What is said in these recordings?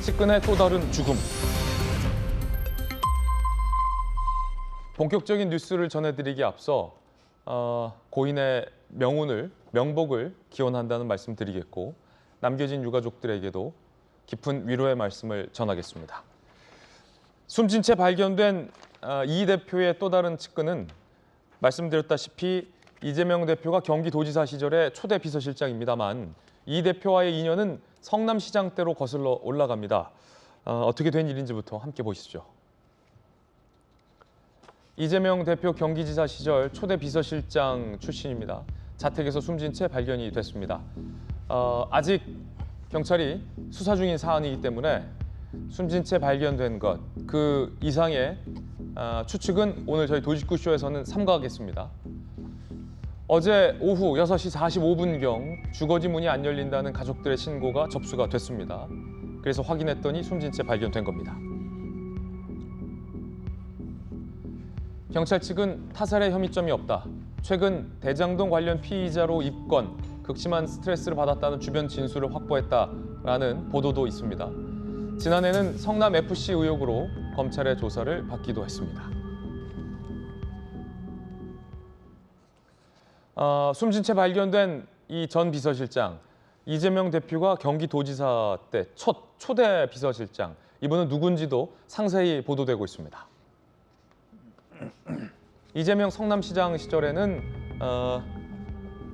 측근의 또 다른 죽음. 본격적인 뉴스를 전해드리기 앞서 고인의 명복을 기원한다는 말씀 드리겠고 남겨진 유가족들에게도 깊은 위로의 말씀을 전하겠습니다. 숨진 채 발견된 이 대표의 또 다른 측근은 말씀드렸다시피 이재명 대표가 경기도지사 시절의 초대 비서실장입니다만 이 대표와의 인연은 성남시장 때로 거슬러 올라갑니다. 어떻게 된 일인지부터 함께 보시죠. 이재명 대표 경기지사 시절 초대 비서실장 출신입니다. 자택에서 숨진 채 발견이 됐습니다. 아직 경찰이 수사 중인 사안이기 때문에 숨진 채 발견된 것, 그 이상의 추측은 오늘 저희 도직구쇼에서는 삼가하겠습니다. 어제 오후 6시 45분경 주거지 문이 안 열린다는 가족들의 신고가 접수가 됐습니다. 그래서 확인했더니 숨진 채 발견된 겁니다. 경찰 측은 타살의 혐의점이 없다. 최근 대장동 관련 피의자로 입건, 극심한 스트레스를 받았다는 주변 진술을 확보했다라는 보도도 있습니다. 지난해는 성남FC 의혹으로 검찰의 조사를 받기도 했습니다. 숨진 채 발견된 이 전 비서실장, 이재명 대표가 경기도지사 때 초대 비서실장, 이분은 누군지도 상세히 보도되고 있습니다. 이재명 성남시장 시절에는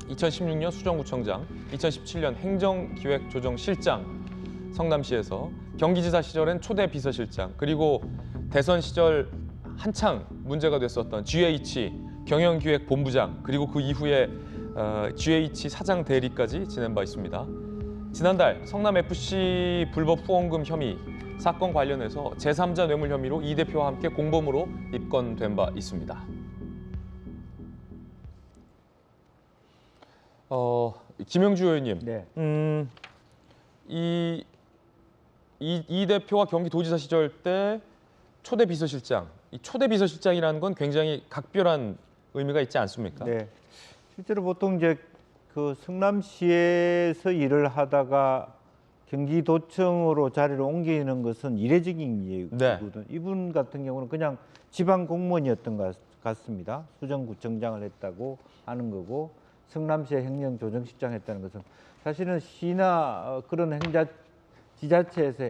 2016년 수정구청장, 2017년 행정기획조정실장, 성남시에서 경기지사 시절엔 초대 비서실장, 그리고 대선 시절 한창 문제가 됐었던 GH 경영기획본부장, 그리고 그 이후에 GH 사장 대리까지 지낸 바 있습니다. 지난달 성남FC 불법 후원금 혐의 사건 관련해서 제3자 뇌물 혐의로 이 대표와 함께 공범으로 입건된 바 있습니다. 김영주 의원님, 네. 이 대표와 경기도지사 시절 때 초대 비서실장, 이 초대 비서실장이라는 건 굉장히 각별한 의미가 있지 않습니까? 네. 실제로 보통 이제 그 성남시에서 일을 하다가 경기도청으로 자리를 옮기는 것은 이례적인 일이거든요. 이분 같은 경우는 그냥 지방 공무원이었던 것 같습니다. 수정구청장을 했다고 하는 거고 성남시의 행정조정실장 했다는 것은 사실은 시나 그런 지자체에서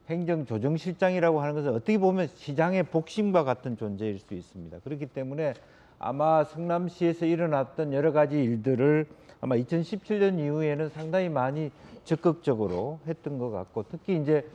행정조정실장이라고 하는 것은 어떻게 보면 시장의 복심과 같은 존재일 수 있습니다. 그렇기 때문에 아마 성남시에서 일어났던 여러 가지 일들을 아마 2017년 이후에는 상당히 많이 적극적으로 했던 것 같고 특히 이제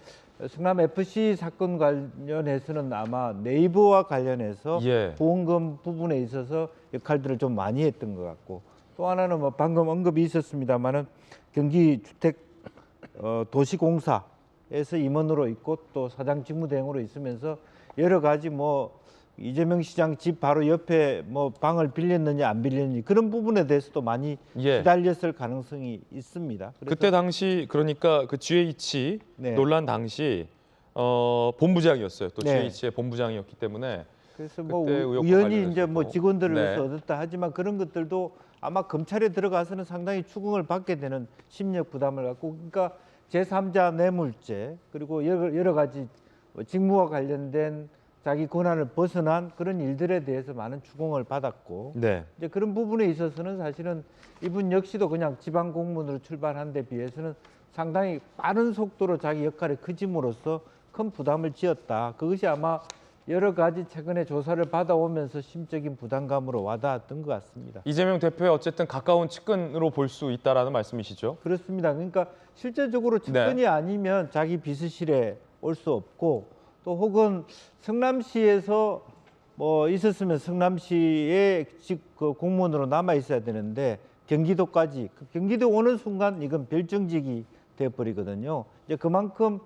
성남FC 사건 관련해서는 아마 네이버와 관련해서 보험금 부분에 있어서 역할들을 좀 많이 했던 것 같고 또 하나는 뭐 방금 언급이 있었습니다마는 경기주택도시공사에서 임원으로 있고 또 사장 직무대행으로 있으면서 여러 가지 뭐 이재명 시장 집 바로 옆에 뭐 방을 빌렸느냐 안 빌렸느냐 그런 부분에 대해서도 많이 시달렸을 가능성이 있습니다. 그때 당시 그러니까 그 GH 논란 당시 본부장이었어요. 또 GH의 본부장이었기 때문에 그래서 뭐 우연히 이제 뭐 직원들을 얻었다 하지만 그런 것들도 아마 검찰에 들어가서는 상당히 추궁을 받게 되는 심리적 부담을 갖고 그러니까 제3자 뇌물죄 그리고 여러 가지 직무와 관련된 자기 권한을 벗어난 그런 일들에 대해서 많은 추궁을 받았고 이제 그런 부분에 있어서는 사실은 이분 역시도 그냥 지방 공무원으로 출발한 데 비해서는 상당히 빠른 속도로 자기 역할을 크짐으로써 큰 부담을 지었다. 그것이 아마 여러 가지 최근에 조사를 받아오면서 심적인 부담감으로 와닿았던 것 같습니다. 이재명 대표의 어쨌든 가까운 측근으로 볼 수 있다라는 말씀이시죠? 그렇습니다. 그러니까 실제적으로 측근이 아니면 자기 비서실에 올 수 없고 또 혹은 성남시에서 뭐 있었으면 성남시의 그 공무원으로 남아 있어야 되는데 경기도까지 경기도 오는 순간 이건 별정직이 돼버리거든요. 이제 그만큼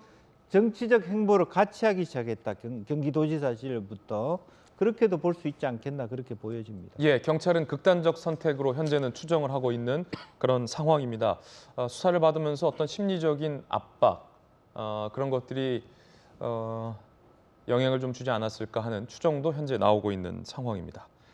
정치적 행보를 같이 하기 시작했다. 경기도지사 시절부터 그렇게도 볼 수 있지 않겠나 그렇게 보여집니다. 경찰은 극단적 선택으로 현재는 추정을 하고 있는 그런 상황입니다. 수사를 받으면서 어떤 심리적인 압박 그런 것들이 영향을 좀 주지 않았을까 하는 추정도 현재 나오고 있는 상황입니다.